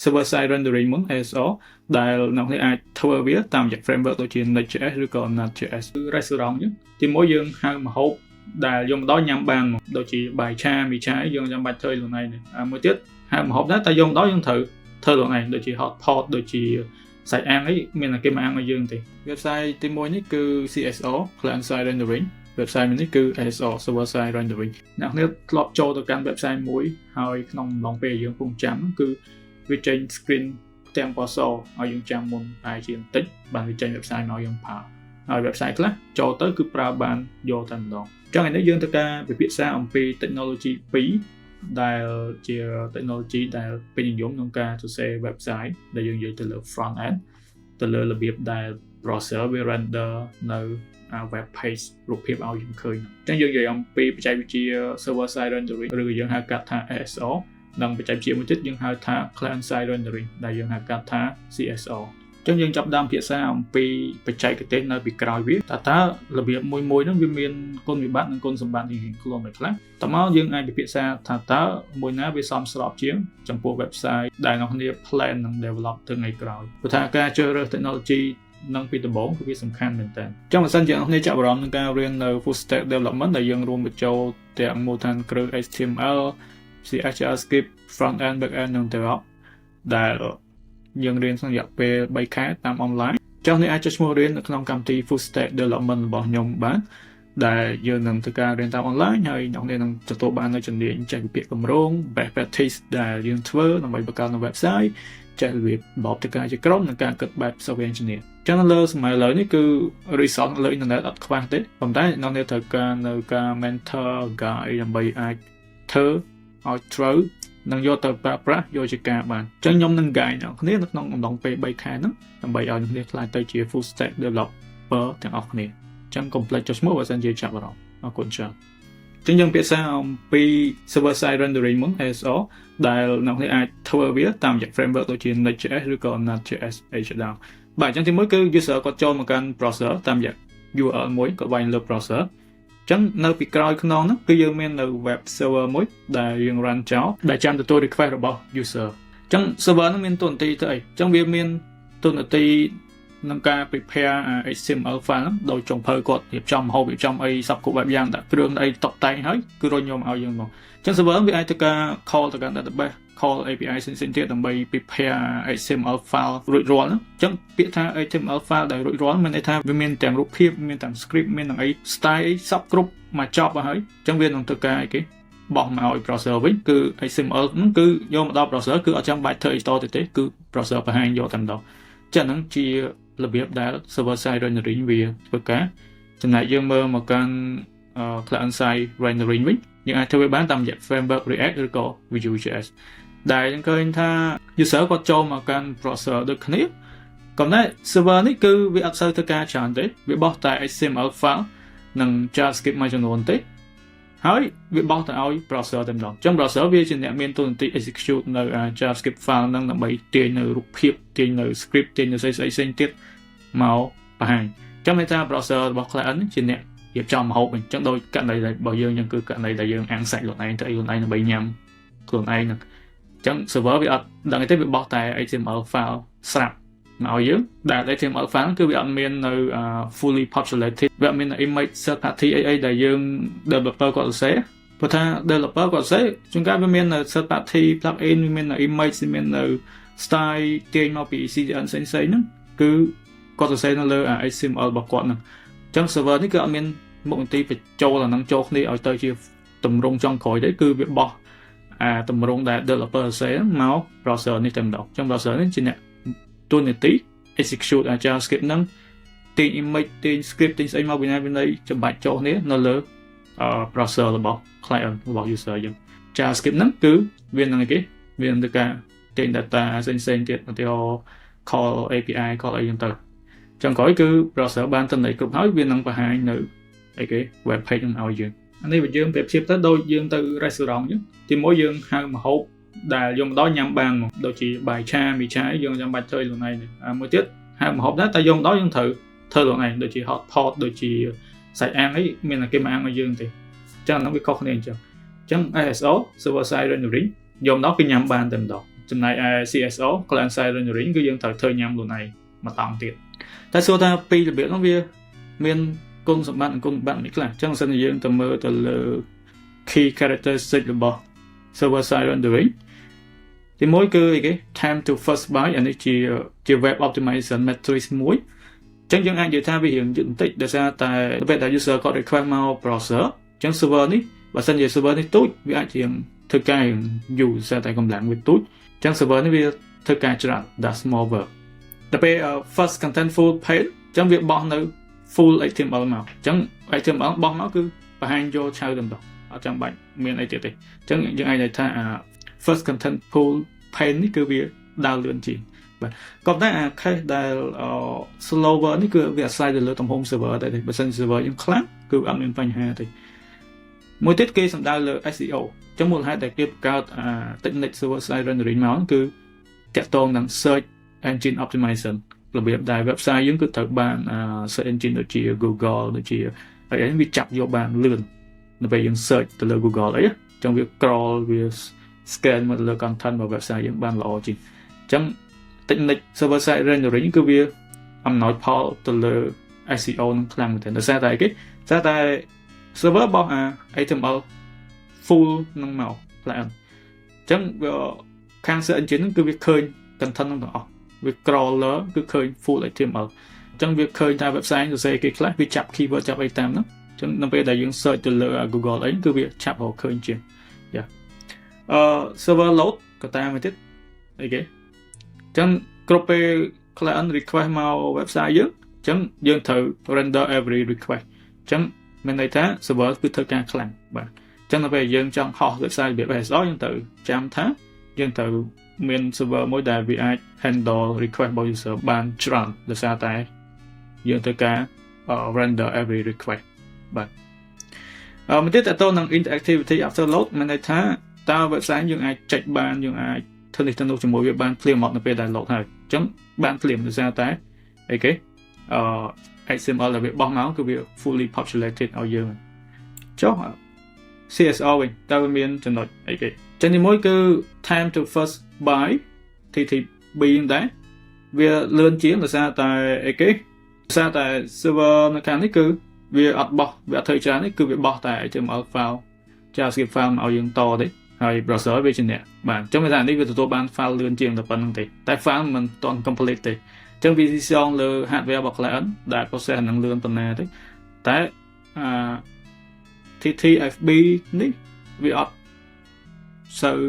server side rendering មុន ISO ដែលអ្នកនេះអាចធ្វើវាតាមរយៈ framework ដូចជា Next.js ឬក៏ Node.js គឺ restaurant អញ្ចឹងទីមួយយើងហៅម្ហូបដែលយកមកដល់ញ៉ាំបានមកដូចជាបាយឆាមីឆាយើងចាំបាច់ធ្វើខ្លួនឯងមួយទៀតហៅម្ហូបដែរតែយកមកដល់យើងត្រូវធ្វើខ្លួនឯងដូចជា hot pot ដូចជាសាច់អាំងអីមានតែគេមកអាំងឲ្យយើងទេ website ទីមួយនេះគឺ CSO client side rendering website នេះគឺ ISO server side rendering អ្នកនេះធ្លាប់ចូលទៅកាន់ website មួយហើយក្នុងអំឡុងពេលយើងកំពុងចាំគឺវាចេញ screen ផ្ទាំងពណ៌សឲ្យយើងចាំមុនតែជាបន្តិចបានវាចេញ website មកយើងប្រើហើយ website ខ្លះចូលទៅគឺប្រើបានយកតែម្ដងចឹងឯនេះយើងត្រូវការពិភាក្សាអំពី technology 2ដែលជា technology ដែលពេញនិយមក្នុងការសរសេរ website ដែលយើងនិយាយទៅលើ front end ទៅលើរបៀបដែល browser វា render នៅ web page រូបភាពឲ្យយើងឃើញអញ្ចឹងយើងនិយាយអំពីបច្ចេកវិទ្យា server side rendering ឬយើងហៅកាត់ថា ISO និងបច្ចេកវិទ្យាមួយទៀតយើងហៅថា client side rendering ដែលយើងហៅកាត់ថា CSO អញ្ចឹងយើងចាប់ផ្ដើមពិភាក្សាអំពីបច្ចេកទេសនៅពីក្រោយវាតើរបៀបមួយហ្នឹងវាមានគុណវិបត្តិនិងគុណសម្បត្តិរៀងៗខ្លួនមួយខ្លះតើមកយើងអាចពិភាក្សាថាតើមួយណាវាសមស្របជាងចំពោះ website ដែលអ្នកគ្នា plan និង develop ទៅថ្ងៃក្រោយព្រោះថាការជ្រើសរើស technology នឹងពីដំបូងគឺវាសំខាន់មែនតើចឹងបើសិនជាអ្នកគ្នាចាប់អារម្មណ៍នឹងការរៀននៅ full stack development ដែលយើងរួមបញ្ចូលទាំងមូលដ្ឋានគ្រឹះ HTML CSS JavaScript front end back end និង DevOps ដែលយើងរៀនក្នុងរយៈពេល3ខែតាម online ចឹងនេះអាចចុះឈ្មោះរៀននៅក្នុងកម្មវិធី full stack development របស់ខ្ញុំបានដែលយើងនឹងធ្វើការរៀនតាម online ហើយអ្នកនាងនឹងទទួលបាននូវជំនាញចេះវិភាគគម្រោង best practice ដែលយើងធ្វើដើម្បីបង្កើតនៅ website ចេះរបៀបរបបធ្វើការជាក្រុមនិងការគិតបែប software engineer ចឹងនៅលើសម័យឥឡូវនេះគឺ resource លើ internet អត់ខ្វះទេប៉ុន្តែអ្នកនាងត្រូវការនៅការ mentor guide ដើម្បីអាចធ្វើឲ្យត្រូវនឹងយកទៅប្រើប្រាស់យកជាការបានអញ្ចឹងខ្ញុំនឹង guide អ្នកគ្នានៅក្នុងអំឡុងពេល3ខែហ្នឹងដើម្បីឲ្យអ្នកគ្នាខ្លាចទៅជា full stack developer ទាំងអស់គ្នាអញ្ចឹង complete ចុះឈ្មោះបើសិនជាចាប់អារម្មណ៍អរគុណច្រើនអញ្ចឹងយើងពិភាក្សាអំពី server side rendering មុន ISO ដែលអ្នកគ្នាអាចធ្វើវាតាមរយៈ framework ដូចជា Next.js ឬក៏ Node.js អីជាដើមបាទអញ្ចឹងទីមួយគឺ user គាត់ចូលមកកាន់ browser តាមរយៈ URL មួយគាត់វាយលើ browserចឹងនៅពីក្រោយខ្នងហ្នឹងគឺយើងមាននៅ web server មួយដែលយើង run ចោលដែលចាំទទួល request របស់ user ចឹង server ហ្នឹងមានតួនាទីទៅអីចឹងវាមានតួនាទីក្នុងការ prepare HTML file ហ្នឹងដោយចុងភៅគាត់រៀបចំម្ហូបរៀបចំអីសពគ្រប់បែបយ៉ាងដាក់គ្រឿងអីតុបតែងហើយគឺរុញយកមកឲ្យយើងមកចឹង server វាអាចធ្វើការ call ទៅកាន់ database call API ផ្សេងៗទៀតដើម្បី prepare HTML file រួចរាល់ហ្នឹងចឹងពាក្យថា HTML file ដែលរួចរាល់មានន័យថាវាមានទាំងរូបភាពមានទាំង script មានទាំងអី style អីសពគ្រប់មកចប់ហើយចឹងវានឹងធ្វើការអីគេបោះមកឲ្យ browser វិញគឺ HTML ហ្នឹងគឺយកមកដល់ browser គឺអត់ចាំបាច់ធ្វើ install ទេគឺ browser បង្ហាញយកតែម្ដងចឹងហ្នឹងជារបៀបដែល server side rendering វាធ្វើការចំណែកយើងមើលមកកាន់ client side rendering វិញយើងអាចធ្វើវាបានតាមរយៈ framework React ឬក៏ Vue.js ដែលយើងឃើញថា user គាត់ចូលមកកាន់ browser ដូចគ្នាក៏តែ server នេះគឺវាអត់សូវធ្វើការច្រើនទេវាបោះតែ HTML file និង JavaScript មួយចំនួនទេហើយវាបោះទៅឲ្យ browser តែម្ដងអញ្ចឹង browser វាជាអ្នកមានតួនាទី execute នៅ JavaScript file ហ្នឹងដើម្បីទាញនៅរូបភាពទាញនៅ script ទាញនៅស្អីផ្សេងទៀតមកបង្ហាញអញ្ចឹងន័យថា browser របស់ client ជាអ្នករៀបចំម្ហូបអញ្ចឹងដោយករណីរបស់យើងគឺករណីដែលយើងអាំងសាច់ខ្លួនឯងទៅខ្លួនឯងដើម្បីញ៉ាំខ្លួនឯងហ្នឹងអញ្ចឹង server វាអត់ដឹងទេវាបោះតែ HTML file ស្រាប់មកឲ្យយើងដែល HTML file គឺវាអត់មាននៅ fully populated វាអត់មាន image third party អីដែលយើង developer គាត់សរសេរព្រោះថា developer គាត់សរសេរជួនកាលវាមាននៅ third party plugin វាមាននៅ image វាមាននៅ style ទាញមកពី CDN ផ្សេងៗហ្នឹងគឺគាត់សរសេរនៅលើ HTML របស់គាត់ហ្នឹងអញ្ចឹង server នេះគឺអត់មានមុខនីតិបញ្ចូលអាហ្នឹងចូលគ្នាឲ្យទៅជាទម្រង់ចុងក្រោយទេគឺវាបោះទម្រង់ដែល developer សរសេរមក browser នេះតែម្ដងអញ្ចឹង browser នេះជាអ្នកតួនាទី execute JavaScript ហ្នឹងទាញ image ទាញ script ទាញស្អីមកពីណាពីណីចម្បាច់ចូលគ្នានៅលើ browser របស់ client របស់ user យើង JavaScript ហ្នឹងគឺវានឹងអីគេវានឹងទៅការទាញ data ផ្សេងៗទៀតឧទាហរណ៍ call API call អីហ្នឹងទៅចឹងក្រោយគឺ browser បានតំណែងគ្រប់ហើយវានឹងបង្ហាញនៅអីគេ web page នឹងឲ្យយើងអានេះបើយើងប្រៀបធៀបទៅដូចយើងទៅ restaurant អញ្ចឹងទីមួយយើងហៅម្ហូបដែលយកមកដល់ញ៉ាំបានមកដូចជាបាយឆាមីឆាយើងចាំបាច់ធ្វើខ្លួនឯងមួយទៀតហៅម្ហូបដែរតែយកមកដល់យើងត្រូវធ្វើខ្លួនឯងដូចជា hot pot ដូចជាសាច់អាំងអីមានតែគេមកអាំងឲ្យយើងទេអញ្ចឹងហ្នឹងវាខុសគ្នាអញ្ចឹង ISO server side rendering យកមកដល់គឺញ៉ាំបានតែម្ដង ចំណែកឯ CSO client side rendering គឺយើងត្រូវធ្វើញ៉ាំខ្លួនឯងមកតង់ទៀតតែសួរថាពីរបៀបនោះវាមានគុណសម្បត្តិនិងគុណវិបត្តិនេះខ្លះអញ្ចឹងសិនជាយើងទៅមើលទៅលើ key characteristic របស់ server side rendering ទីមួយគឺអីគេ time to first byte អានេះជា web optimization matrix មួយអញ្ចឹងយើងអាចនិយាយថាវារៀងយឺតបន្តិចដោយសារតែពេលដែល user គាត់ request មក browser អញ្ចឹង server នេះបើសិនជា server នេះទូចវាអាចរៀងធ្វើការយូរដោយសារតែកម្លាំងវាទូចអញ្ចឹង server នេះវាធ្វើការច្រើន that's small work ដល់ពេល first contentful page អញ្ចឹងវាបោះនៅ full HTML មកអញ្ចឹង HTML បោះមកគឺបង្ហាញយកឆៅតែម្ដងអត់ចាំបាច់មានអីទៀតទេអញ្ចឹងយើងអាចនិយាយថា first contentful page នេះគឺវាដើរលឿនជាងបាទក៏តែអា case ដែល slower នេះគឺវាអាស្រ័យទៅលើទំហំ server តែបើសិន server យើងខ្លាំងគឺអត់មានបញ្ហាទេមួយទៀតគេសំដៅលើ SEO អញ្ចឹងមូលហេតុដែលគេបង្កើត technique server side rendering មកគឺតាក់ទងនឹង search engine optimization របៀបដែល website យើងគឺត្រូវបាន search engine ដូចជា Google ដូចជាហើយឯងវាចាប់យកបានលឿននៅពេលយើង search ទៅលើ Google អីអញ្ចឹងវា crawl វា scan មកលើ content របស់ website យើងបានល្អជាងអញ្ចឹង technique server side rendering គឺវាអំណោយផលទៅលើ SEO នឹងខ្លាំងមែនទែនដោយសារតែអីគេដោយសារតែ server របស់ HTML full នឹងមក client អញ្ចឹងវាខាង search engine ហ្នឹងគឺវាឃើញ content ហ្នឹងទាំងអស់វា crawler គឺឃើញ full HTML អញ្ចឹងវាឃើញថា website សរសេរគេខ្លះវាចាប់ keyword ចាប់អីតាមហ្នឹងអញ្ចឹងនៅពេលដែលយើង search ទៅលើ Google អីគឺវាចាប់រកឃើញជាងយ៉ាserver load ក៏តាមមួយទៀតអីគេអញ្ចឹងគ្រប់ពេល client request មក website យើងអញ្ចឹងយើងត្រូវ render every request អញ្ចឹងមានន័យថា server គឺធ្វើការខ្លាំងបាទអញ្ចឹងដល់ពេលយើងចង់ហោះ website របៀប SSO យើងត្រូវចាំថាយើងត្រូវមាន server មួយដែលវាអាច handle request របស់ user បានច្រើនដោយសារតែយើងត្រូវការ render every request បាទមួយទៀតតើតើនឹង interactivity after load មានន័យថាតើ website យើងអាចចុចបានយើងអាចធ្វើនេះទៅនោះជាមួយវាបានភ្លាមមកនៅពេលដែល load ហើយអញ្ចឹងបានភ្លាមដោយសារតែអីគេHTML ដែលវាបោះមកគឺវា fully populated ឲ្យយើងចុះ CSO វិញតើវាមានចំណុចអីគេចឹងទីមួយគឺ time to first byte TTB ដែរវាលឿនជាងដោយសារតែអីគេដោយសារតែ server នៅខាងនេះគឺវាអត់បោះវាអត់ធ្វើច្រើននេះគឺវាបោះតែ HTML file JavaScript file មកឲ្យយើងតទេហើយ browser វាជាអ្នកបាទអញ្ចឹងមានថានេះវាទទួលបាន file លឿនជាងតែប៉ុណ្្នឹងទេតែ file មិនទាន់ complete ទេអញ្ចឹងវាសងលើ hardware របស់ client ដែល process នឹងលឿនប៉ុណ្ណាទេតែTTFB នេះវាអត់សូវ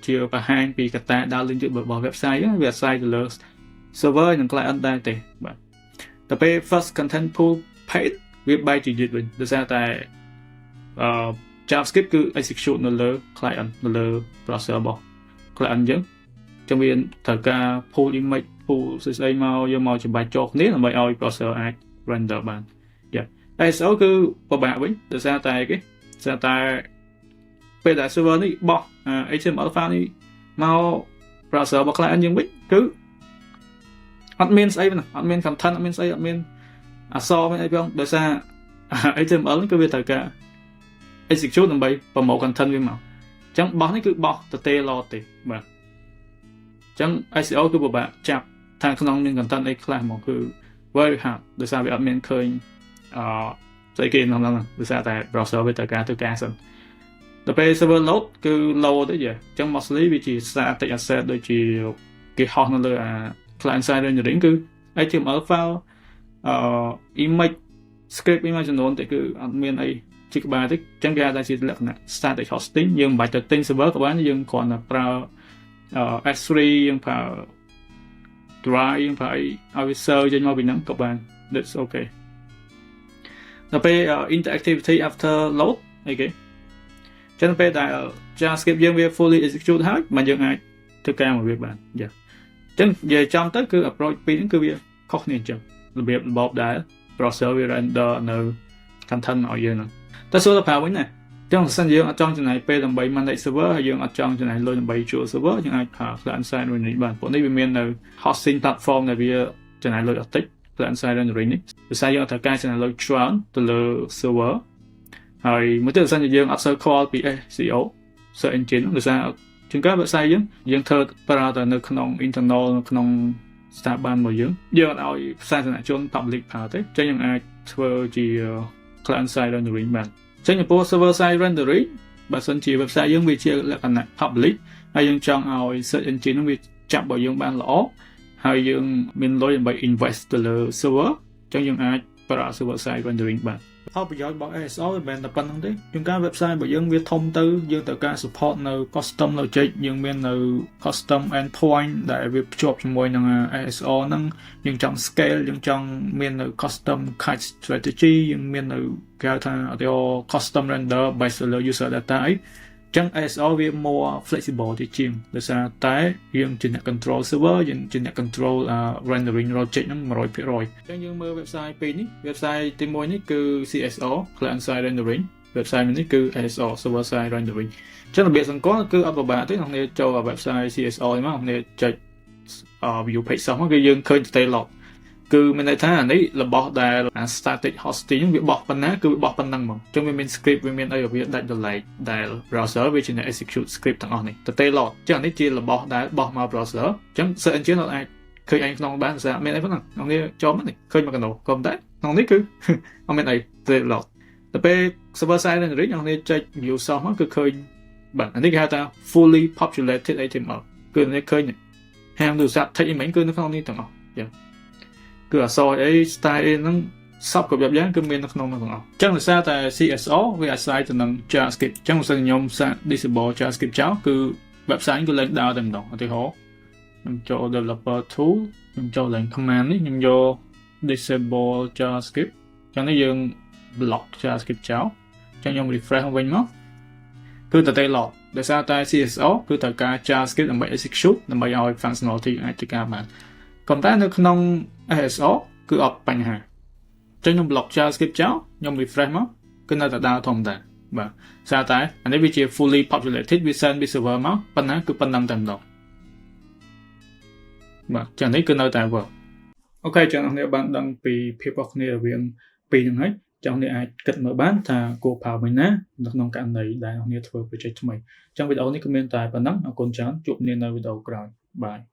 ជាបង្ហាញពីកត្តាដើរលឿនយឺតរបស់ website វាអាស្រ័យទៅលើ server និង client ដែរទេបាទតែពេល first contentful page វាបែរជាយឺតវិញដោយសារតែ JavaScript គឺ execute នៅលើ client នៅលើ browser របស់ client យើងចឹងវាត្រូវការ pull image pull ស្អីមកយកមកចម្បាច់ចូលគ្នាដើម្បីឲ្យ browser អាច render បានយ៉ា SEO គឺពិបាកវិញដោយសារតែគេដោយសារតែពេលដែល server នេះបោះ HTML file នេះមក browser របស់ client យើងវិញគឺអត់មានស្អីទេអត់មាន content អត់មានស្អីអត់មានអក្សរមានអីផងដោយសារ HTML នេះគឺវាត្រូវការ execute ដើម្បីប្រមូល content វាមកអញ្ចឹងបោះនេះគឺបោះទៅទេឡទេបាទអញ្ចឹង SEO គឺពិបាកចាប់ថាក្នុងមាន content អីខ្លះមកគឺ very hard ដោយសារវាអត់មានឃើញស្អីគេក្នុងហ្នឹងដោយសារតែ browser វាត្រូវការធ្វើការសិនដល់ពេល server load គឺ load ទេអញ្ចឹង mostly វាជា static asset ដូចជាគេហោះនៅលើ client side rendering គឺ HTML file image script មួយចំនួនតែគឺអត់មានអីជាក្បាលទេអញ្ចឹងគេអាចជាលក្ខណៈ static hosting យើងមិនបាច់ទៅទិញ server ក៏បានយើងគ្រាន់តែប្រើ S3 យើងប្រើ drive យើងប្រើឲ្យវា serve ចេញមកពីហ្នឹងក៏បាន that's okay ដល់ពេល interactivity after load អីគេចឹងពេលដែល JavaScript យើងវា fully execute ហើយមិនយើងអាចធ្វើការមកវាបានយ៉ាអញ្ចឹងនិយាយចំទៅគឺ approach ពីរហ្នឹងគឺវាខុសគ្នាអញ្ចឹងរបៀបរបបដែល browser វា render នៅ content ឲ្យយើងហ្នឹងតែសួរទៅប្រើវិញណាអញ្ចឹងបើសិនយើងអត់ចង់ចំណាយពេលដើម្បី manage server ហើយយើងអត់ចង់ចំណាយលុយដើម្បីជួល server យើងអាចប្រើ client side rendering បានព្រោះនេះវាមាននៅ hosting platform ដែលវាចំណាយលុយអត់តិច client side rendering នេះភាសាយើងអត់ត្រូវការចំណាយលុយច្រើនទៅលើ server ហើយមួយទៀតបើសិនជាយើងអត់សូវខ្វល់ពី SEO search engine ដោយសារ ជួនកាល website យើងធ្វើប្រើតែនៅក្នុង internal នៅក្នុងស្ថាប័នរបស់យើងអត់ឲ្យសាធារណជន public ប្រើទេចឹងយើងអាចធ្វើជា client side rendering បានចឹងចំពោះ server side rendering បើសិនជា website យើងវាជាលក្ខណៈ public ហើយយើងចង់ឲ្យ search engine នោះវាចាប់របស់យើងបានល្អហើយយើងមានលុយដើម្បី invest ទៅលើ server ចឹងយើងអាចប្រើ server side rendering បានផលប្រយោជន៍របស់ ASO វាមិនតែប៉ុណ្្នឹងទេជួនកាល website របស់យើងវាធំទៅយើងត្រូវការ support នៅ custom logic យើងមាននៅ custom endpoint ដែលវាភ្ជាប់ជាមួយនឹង ASO ហ្នឹងយើងចង់ scale យើងចង់មាននៅ custom cache strategy យើងមាននៅគេហៅថា custom render based on user data អីចឹង ASO វា more flexible ទៅជាងដោយសារតែយើងជាអ្នក control server យើងជាអ្នក control rendering logic ហ្នឹង 100% ចឹងយើងមើល website ពីរនេះ website ទី1នេះគឺ CSO client side rendering website នេះគឺ ASO server side rendering ចឹងរបៀបសង្កល់គឺអត់ពិបាកទេអ្នកនាងចូល website CSO នេះមកអ្នកនាងចុច view page សោះមកគឺយើងឃើញ detail log គឺមានន័យថាអានេះរបស់ដែល static hosting វាបោះប៉ុណ្ណាគឺវាបោះប៉ុណ្ណឹងហ្មងអញ្ចឹងវាមាន script វាមានអីវាដាច់ដោយឡែកដែល browser វាជាអ្នក execute script ទាំងអស់នេះ detail log អញ្ចឹងអានេះជារបស់ដែលបោះមក browser អញ្ចឹង search engine អាចឃើញឯងក្នុងបានស្រាប់មានអីប៉ុណ្ណឹងក្នុងនេះចូលមកនេះឃើញមកកណ្ដោក៏តែក្នុងនេះគឺអត់មានអី detail log តែពេល server side rendering អ្នកនេះចុច view source មកគឺឃើញបាទអានេះគេហៅថា fully populated HTML គឺនេះឃើញហាងទូរស័ព្ទ text image គឺនៅក្នុងនេះទាំងអស់ចឹងគឺអក្សរអី style អីហ្នឹងសពគ្រប់យ៉ាងគឺមាននៅក្នុងនោះទាំងអស់អញ្ចឹងដោយសារតែ CSO វាអាស្រ័យទៅនឹង JavaScript អញ្ចឹងបើសិនខ្ញុំសាក disable JavaScript ចោលគឺ website គឺលេងដើរតែម្ដងឧទាហរណ៍ខ្ញុំចូល developer tool ខ្ញុំចូលលេង command នេះខ្ញុំយក disable JavaScript អញ្ចឹងនេះយើង block JavaScript ចោលអញ្ចឹងខ្ញុំ refresh វិញមកគឺតែ log ដោយសារតែ CSO គឺត្រូវការ JavaScript ដើម្បី execute ដើម្បីឲ្យ functionality អាចធ្វើការបានប៉ុន្តែនៅក្នុង ASO គឺអត់បញ្ហាចឹងខ្ញុំ block JavaScript ចោលខ្ញុំ refresh មកគឺនៅតែដើរធម្មតាបាទសារតែអានេះវាជា fully populated វា send ពី server មកប៉ុណ្ណាគឺប៉ុណ្ណឹងតែម្ដងបាទចឹងនេះគឺនៅតែ work អូខេចឹងអ្នកបានដឹងពីភាពខុសគ្នារវាងពីរហ្នឹងហើយចឹងអ្នកអាចគិតមើលបានថាគួរប្រើមួយណានៅក្នុងករណីដែលអ្នកធ្វើ project ថ្មីចឹងវីដេអូនេះគឺមានតែប៉ុណ្ណឹងអរគុណច្រើនជួបគ្នានៅវីដេអូក្រោយបាយ